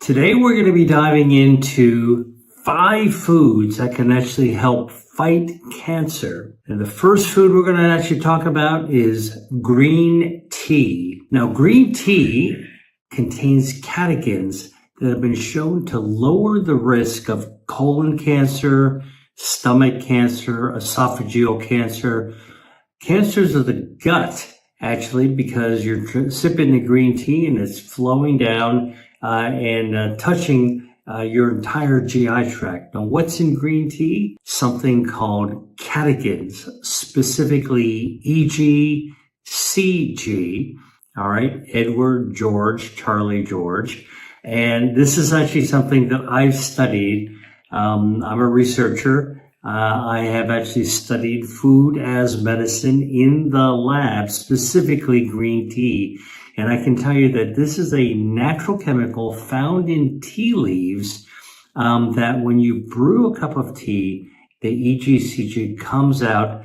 Today we're going to be diving into 5 foods that can actually help fight cancer. And the first food we're going to actually talk about is green tea. Now, green tea contains catechins that have been shown to lower the risk of colon cancer, stomach cancer, esophageal cancer, cancers of the gut, actually, because you're sipping the green tea and it's flowing down and touching your entire GI tract. Now, what's in green tea? Something called catechins, specifically EGCG. All right, Edward, George, Charlie, George. And this is actually something that I've studied. I'm a researcher. I have actually studied food as medicine in the lab, specifically green tea. And I can tell you that this is a natural chemical found in tea leaves that when you brew a cup of tea, the EGCG comes out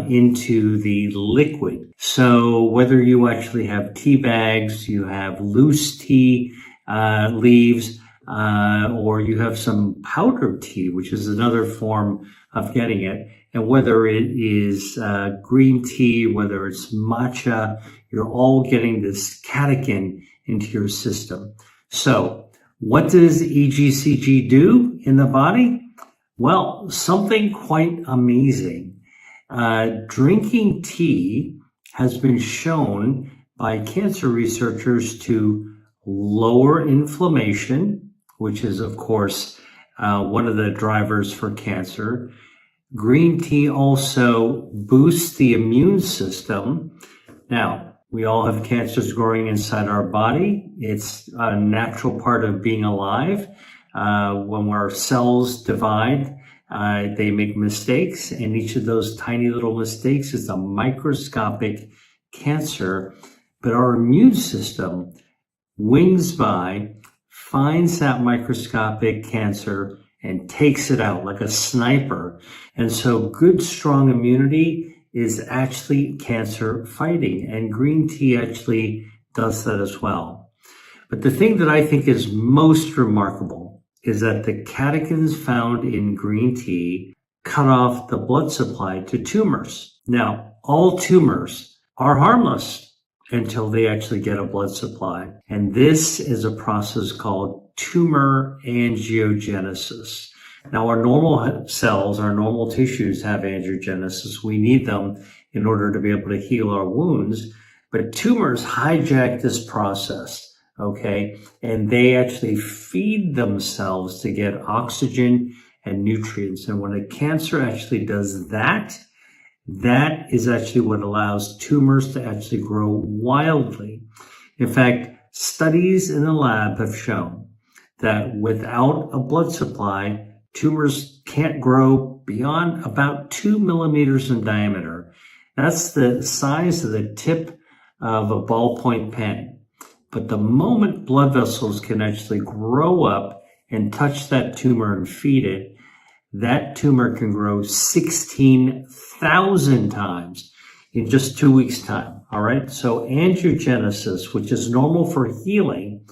into the liquid. So whether you actually have tea bags, you have loose tea leaves, or you have some powdered tea, which is another form of getting it, and whether it is green tea, whether it's matcha, you're all getting this catechin into your system. So what does EGCG do in the body? Well, something quite amazing. Drinking tea has been shown by cancer researchers to lower inflammation, which is, of course, one of the drivers for cancer. Green tea also boosts the immune system. Now, we all have cancers growing inside our body. It's a natural part of being alive. When our cells divide, they make mistakes, and each of those tiny little mistakes is a microscopic cancer. But our immune system wings by, finds that microscopic cancer, and takes it out like a sniper. And so good, strong immunity is actually cancer fighting, and green tea actually does that as well. But the thing that I think is most remarkable is that the catechins found in green tea cut off the blood supply to tumors. Now, all tumors are harmless until they actually get a blood supply. And this is a process called tumor angiogenesis. Now, our normal cells, our normal tissues have angiogenesis. We need them in order to be able to heal our wounds. But tumors hijack this process, okay? And they actually feed themselves to get oxygen and nutrients. And when a cancer actually does that, that is actually what allows tumors to actually grow wildly. In fact, studies in the lab have shown that without a blood supply, tumors can't grow beyond about 2 millimeters in diameter. That's the size of the tip of a ballpoint pen. But the moment blood vessels can actually grow up and touch that tumor and feed it, that tumor can grow 16,000 times in just 2 weeks' time. All right. So angiogenesis, which is normal for healing,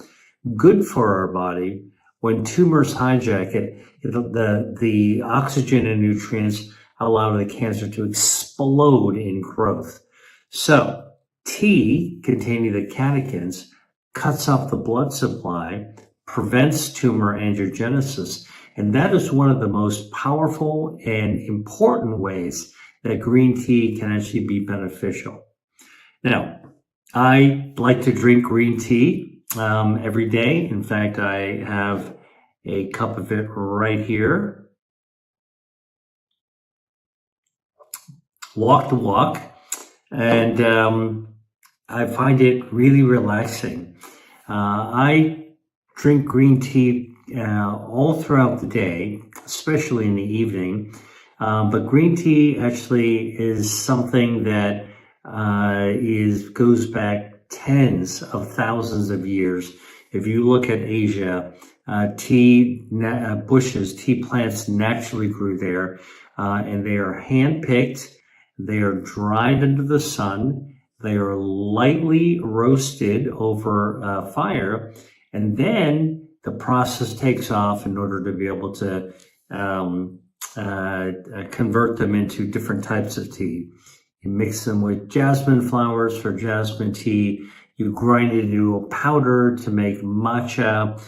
good for our body, when tumors hijack it, the oxygen and nutrients allow the cancer to explode in growth. So tea containing the catechins cuts off the blood supply, prevents tumor angiogenesis, and that is one of the most powerful and important ways that green tea can actually be beneficial. Now, I like to drink green tea every day. In fact, I have a cup of it right here. Walk the walk. And I find it really relaxing. I drink green tea all throughout the day, especially in the evening. But green tea actually is something that goes back tens of thousands of years. If you look at Asia, tea bushes, tea plants naturally grew there, and they are hand-picked. They are dried under the sun. They are lightly roasted over fire, and then the process takes off in order to be able to convert them into different types of tea. You mix them with jasmine flowers for jasmine tea. You grind it into a powder to make matcha.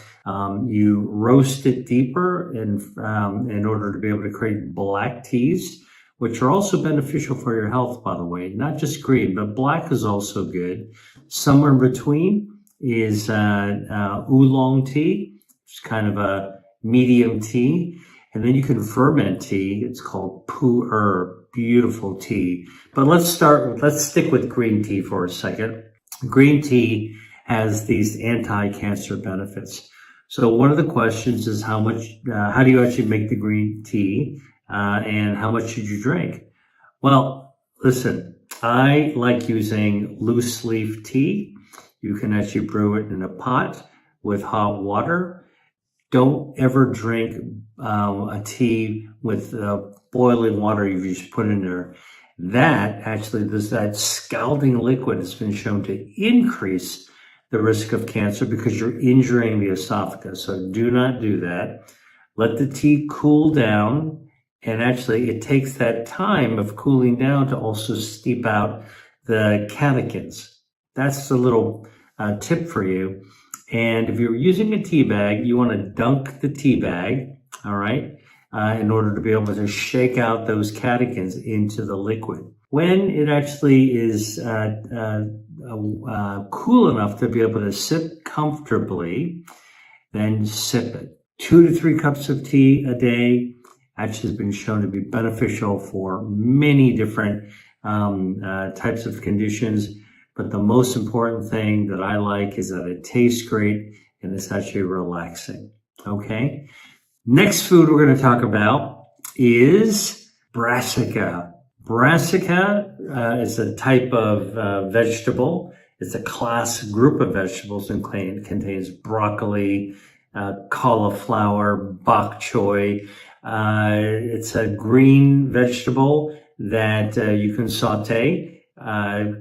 You roast it deeper in order to be able to create black teas, which are also beneficial for your health, by the way. Not just green, but black is also good. Somewhere in between is oolong tea. It's kind of a medium tea. And then you can ferment tea. It's called pu'er, beautiful tea. But let's stick with green tea for a second. Green tea has these anti-cancer benefits. So one of the questions is how do you actually make the green tea, and how much should you drink? Well, listen, I like using loose leaf tea. You can actually brew it in a pot with hot water. Don't ever drink a tea with boiling water you just put in there. That scalding liquid has been shown to increase the risk of cancer because you're injuring the esophagus. So do not do that. Let the tea cool down. And actually, it takes that time of cooling down to also steep out the catechins. That's a little tip for you. And if you're using a tea bag, you want to dunk the tea bag, all right, in order to be able to shake out those catechins into the liquid. When it actually is cool enough to be able to sip comfortably, then sip it. 2 to 3 cups of tea a day actually has been shown to be beneficial for many different types of conditions. But the most important thing that I like is that it tastes great and it's actually relaxing. Okay. Next food we're going to talk about is brassica. Brassica is a type of vegetable. It's a group of vegetables and contains broccoli, cauliflower, bok choy. It's a green vegetable that you can saute.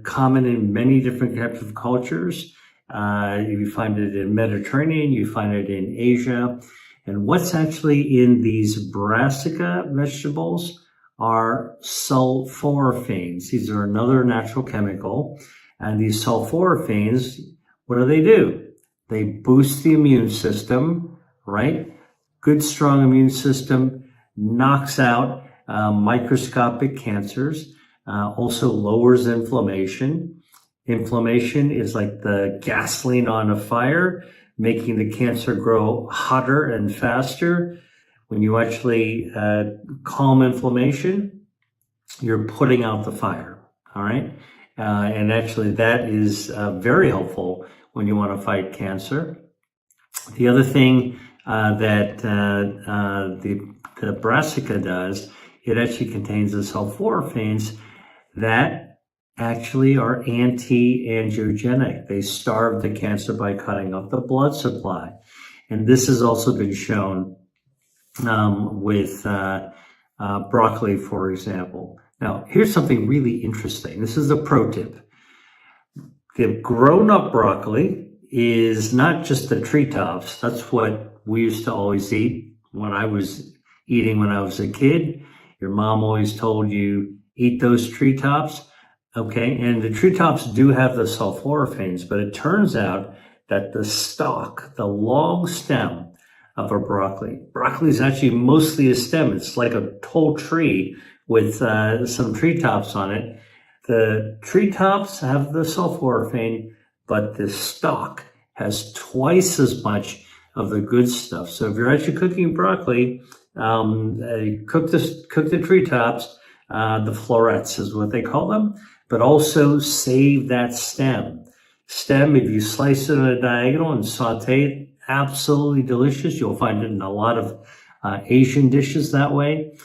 Common in many different types of cultures. You find it in Mediterranean, you find it in Asia. And what's actually in these brassica vegetables are sulforaphanes. These are another natural chemical. And these sulforaphanes, what do? They boost the immune system, right? Good, strong immune system, knocks out microscopic cancers. Also lowers inflammation. Inflammation is like the gasoline on a fire, making the cancer grow hotter and faster. When you actually calm inflammation, you're putting out the fire, all right? And actually that is very helpful when you want to fight cancer. The other thing that the brassica does, it actually contains the sulforaphanes that actually are anti-angiogenic. They starve the cancer by cutting off the blood supply. And this has also been shown with broccoli, for example. Now, here's something really interesting. This is a pro tip. The grown-up broccoli is not just the treetops. That's what we used to always eat when I was eating when I was a kid. Your mom always told you, eat those treetops. Okay, and the treetops do have the sulforaphanes, but it turns out that the stalk, the long stem of a broccoli is actually mostly a stem. It's like a tall tree with some treetops on it. The treetops have the sulforaphane, but the stalk has twice as much of the good stuff. So if you're actually cooking broccoli, cook the treetops, the florets is what they call them, but also save that stem. Stem, if you slice it at a diagonal and saute it, absolutely delicious. You'll find it in a lot of Asian dishes that way.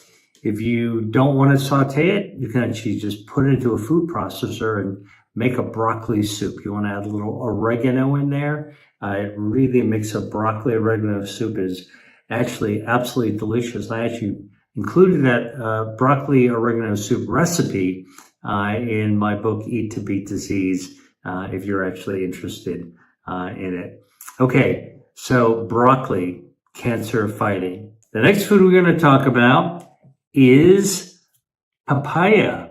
If you don't want to saute it, you can actually just put it into a food processor and make a broccoli soup. You want to add a little oregano in there. It really makes a broccoli oregano soup is actually absolutely delicious. I actually included that broccoli oregano soup recipe in my book, Eat to Beat Disease, if you're actually interested in it. Okay, So broccoli, cancer fighting. The next food we're going to talk about is papaya.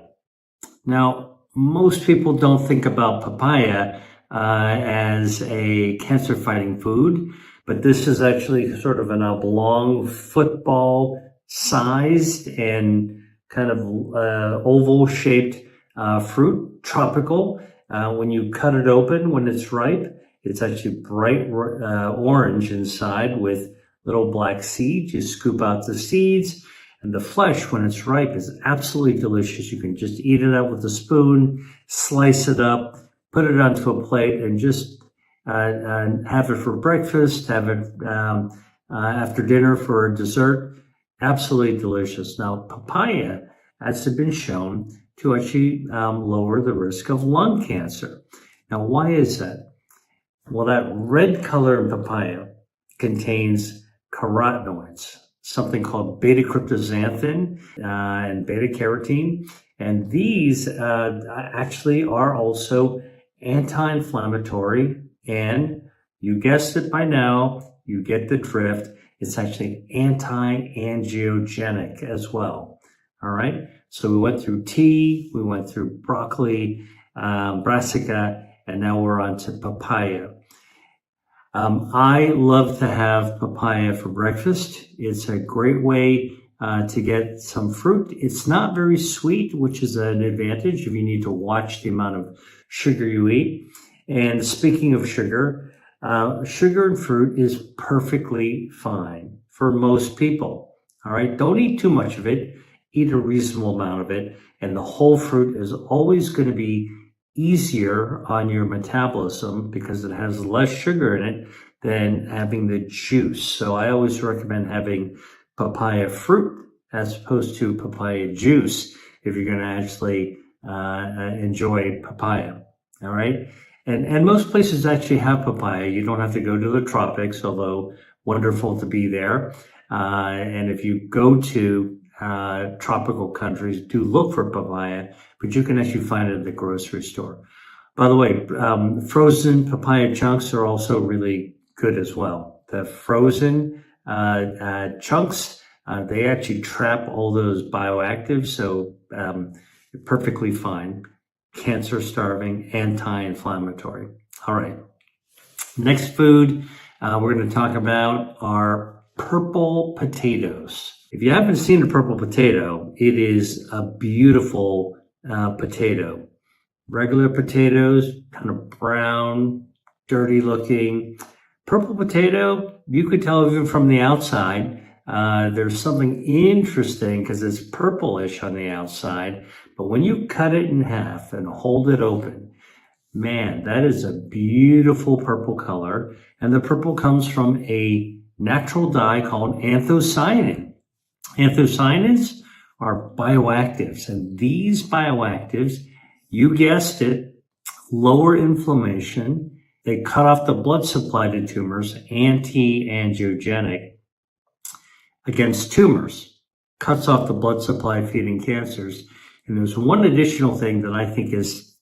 Now, most people don't think about papaya as a cancer fighting food, but this is actually sort of an oblong football sized and kind of oval shaped fruit, tropical. When you cut it open, when it's ripe, it's actually bright orange inside with little black seeds. You scoop out the seeds, and the flesh, when it's ripe, is absolutely delicious. You can just eat it up with a spoon, slice it up, put it onto a plate, and just have it for breakfast, have it after dinner for a dessert. Absolutely delicious. Now, papaya has been shown to actually lower the risk of lung cancer. Now, why is that? Well, that red color in papaya contains carotenoids, something called beta-cryptoxanthin and beta-carotene. And these actually are also anti-inflammatory. And you guessed it by now, you get the drift. It's actually anti-angiogenic as well. All right. So we went through tea, we went through broccoli, brassica, and now we're on to papaya. I love to have papaya for breakfast. It's a great way to get some fruit. It's not very sweet, which is an advantage if you need to watch the amount of sugar you eat. And speaking of sugar, sugar and fruit is perfectly fine for most people. All right, don't eat too much of it. Eat a reasonable amount of it. And the whole fruit is always going to be easier on your metabolism because it has less sugar in it than having the juice. So I always recommend having papaya fruit as opposed to papaya juice if you're going to actually enjoy papaya. All right. And most places actually have papaya. You don't have to go to the tropics, although wonderful to be there. And if you go to tropical countries, do look for papaya, but you can actually find it at the grocery store. By the way, frozen papaya chunks are also really good as well. The frozen chunks, they actually trap all those bioactives, so perfectly fine. Cancer starving, anti-inflammatory. All right. Next food we're going to talk about are purple potatoes. If you haven't seen a purple potato, it is a beautiful potato. Regular potatoes, kind of brown, dirty looking. Purple potato, you could tell even from the outside. There's something interesting because it's purplish on the outside, but when you cut it in half and hold it open, man, that is a beautiful purple color. And the purple comes from a natural dye called anthocyanin. Anthocyanins are bioactives, and these bioactives, you guessed it, lower inflammation. They cut off the blood supply to tumors, anti-angiogenic against tumors, cuts off the blood supply feeding cancers. And there's one additional thing that I think is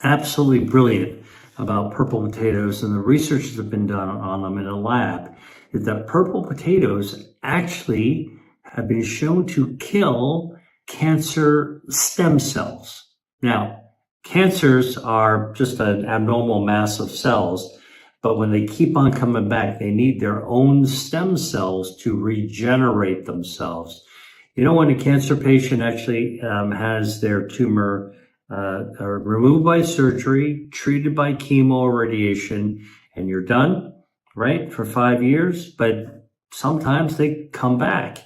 absolutely brilliant about purple potatoes, and the research that has been done on them in a lab, is that purple potatoes actually have been shown to kill cancer stem cells. Now, cancers are just an abnormal mass of cells, but when they keep on coming back, they need their own stem cells to regenerate themselves. You know, when a cancer patient actually has their tumor removed by surgery, treated by chemo or radiation, and you're done, right, for 5 years, but sometimes they come back.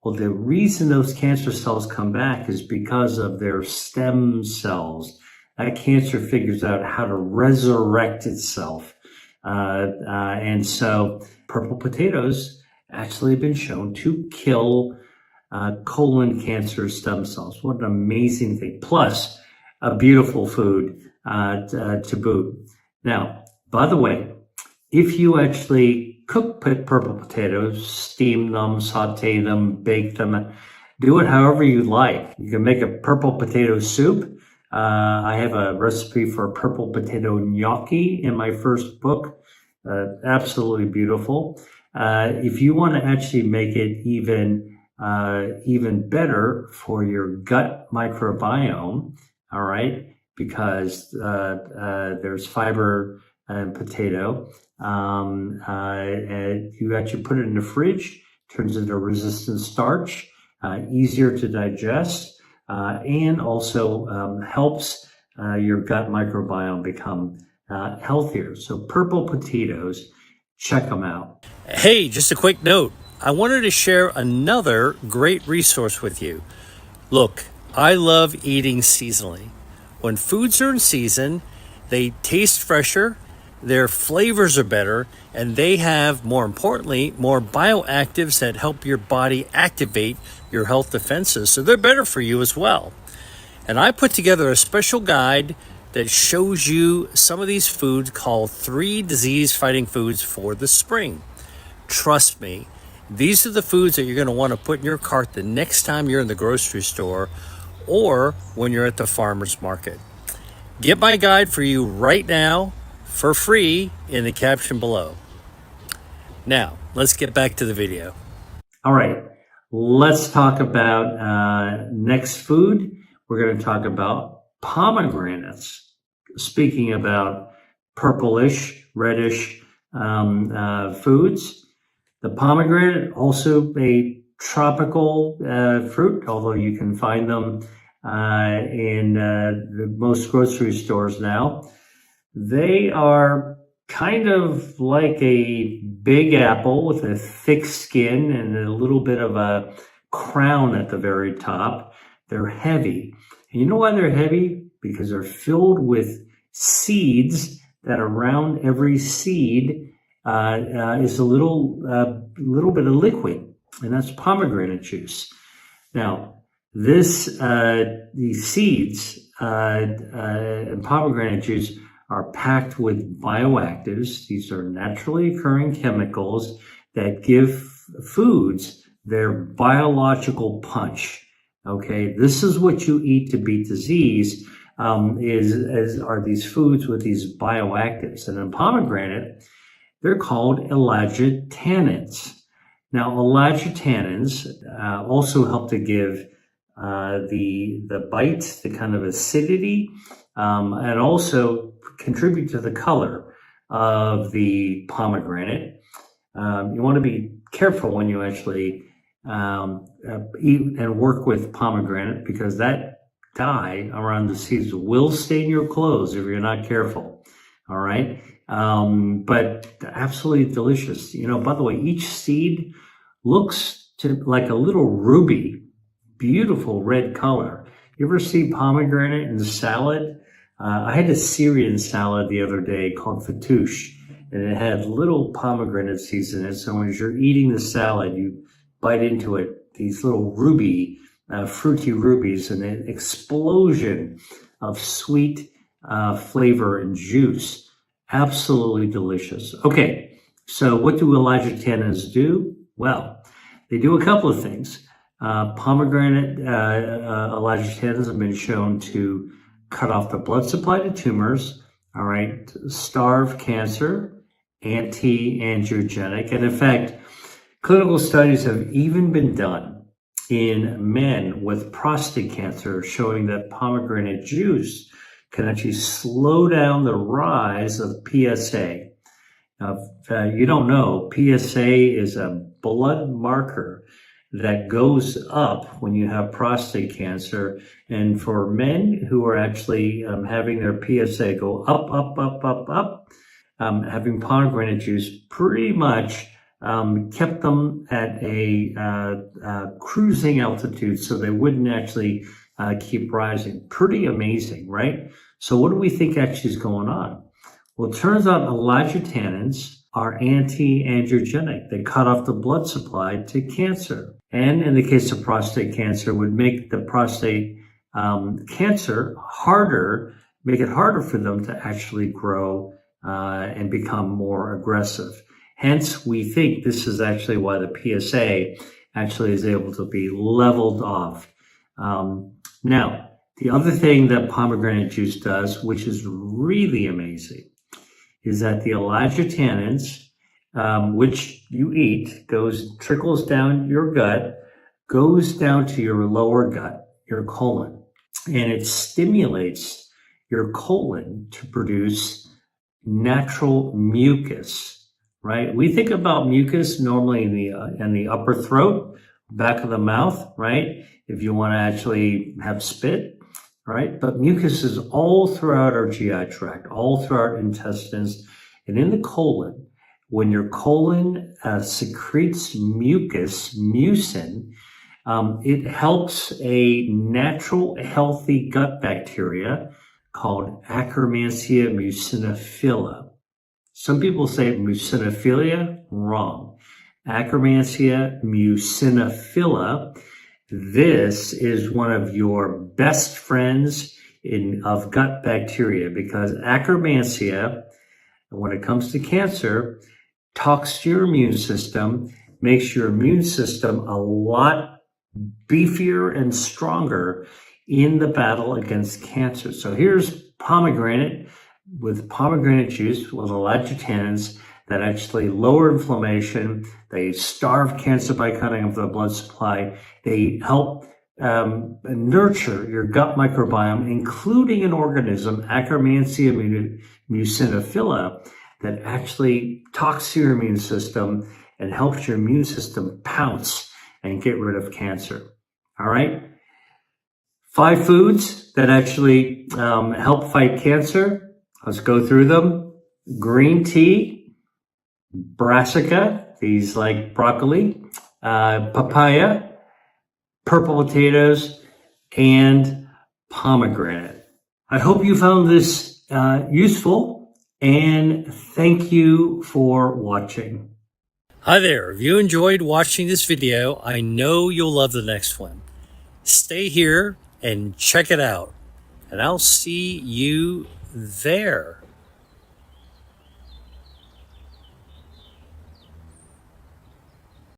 Well, the reason those cancer cells come back is because of their stem cells. That cancer figures out how to resurrect itself. And so purple potatoes actually have been shown to kill colon cancer stem cells. What an amazing thing. Plus, a beautiful food to boot. Now, by the way, if you actually cook purple potatoes, steam them, saute them, bake them, do it however you like. You can make a purple potato soup. I have a recipe for purple potato gnocchi in my first book. absolutely beautiful. If you want to actually make it even better for your gut microbiome, all right, because there's fiber in potato. And you actually put it in the fridge, turns into resistant starch, easier to digest, and also helps your gut microbiome become healthier. So purple potatoes, check them out. Hey, just a quick note. I wanted to share another great resource with you. Look, I love eating seasonally. When foods are in season, they taste fresher, their flavors are better, and they have, more importantly, more bioactives that help your body activate your health defenses. So they're better for you as well. And I put together a special guide that shows you some of these foods called 3 disease-fighting foods for the spring. Trust me, these are the foods that you're going to want to put in your cart the next time you're in the grocery store or when you're at the farmer's market. Get my guide for you right now for free in the caption below. Now, let's get back to the video. All right, let's talk about next food. We're going to talk about pomegranates. Speaking about purplish, reddish foods, the pomegranate, also a tropical fruit, although you can find them in most grocery stores now. They are kind of like a big apple with a thick skin and a little bit of a crown at the very top. They're heavy. And you know why they're heavy? Because they're filled with seeds that around every seed is a little bit of liquid, and that's pomegranate juice. Now, these seeds and pomegranate juice are packed with bioactives. These are naturally occurring chemicals that give foods their biological punch. Okay, this is what you eat to beat disease. Are these foods with these bioactives, and in pomegranate, they're called elagitannins. Now, elagitannins also help to give the bite, the kind of acidity, and also contribute to the color of the pomegranate. You want to be careful when you actually eat and work with pomegranate, because that dye around the seeds will stain your clothes if you're not careful. All right. But absolutely delicious. You know, by the way, each seed looks like a little ruby, beautiful red color. You ever see pomegranate in salad? I had a Syrian salad the other day called fattoush, and it had little pomegranate seeds in it. So as you're eating the salad, you bite into it, these little fruity rubies, and an explosion of sweet flavor and juice. Absolutely delicious. Okay, so what do elagitannins do? Well, they do a couple of things. Pomegranate elagitannins have been shown to cut off the blood supply to tumors, all right, starve cancer, anti-angiogenic, and in fact, clinical studies have even been done in men with prostate cancer, showing that pomegranate juice can actually slow down the rise of PSA. Now, if you don't know, PSA is a blood marker that goes up when you have prostate cancer. And for men who are actually having their PSA go up, having pomegranate juice pretty much kept them at a cruising altitude, so they wouldn't actually keep rising. Pretty amazing, right? So what do we think actually is going on? Well, it turns out elagitannins are anti-angiogenic. They cut off the blood supply to cancer. And in the case of prostate cancer, would make the prostate cancer harder, make it harder for them to actually grow and become more aggressive. Hence, we think this is actually why the PSA actually is able to be leveled off. Now, the other thing that pomegranate juice does, which is really amazing, is that the elagitanins, which you eat, trickles down your gut, goes down to your lower gut, your colon, and it stimulates your colon to produce natural mucus, right? We think about mucus normally in the upper throat, back of the mouth, right? If you want to actually have spit, right? But mucus is all throughout our GI tract, all throughout our intestines, and in the colon. When your colon secretes mucus, mucin, it helps a natural, healthy gut bacteria called Akkermansia muciniphila. Some people say mucinophilia, wrong. Akkermansia muciniphila. This is one of your best friends of gut bacteria because Akkermansia, when it comes to cancer, talks to your immune system, makes your immune system a lot beefier and stronger in the battle against cancer. So here's pomegranate with pomegranate juice with elagitanins that actually lower inflammation. They starve cancer by cutting off the blood supply. They help nurture your gut microbiome, including an organism, Akkermansia muciniphila, that actually talks to your immune system and helps your immune system pounce and get rid of cancer. All right? 5 foods that actually help fight cancer. Let's go through them. Green tea, Brassica, these like broccoli, papaya, purple potatoes, and pomegranate. I hope you found this useful, and thank you for watching. Hi there. If you enjoyed watching this video, I know you'll love the next one. Stay here and check it out, and I'll see you there.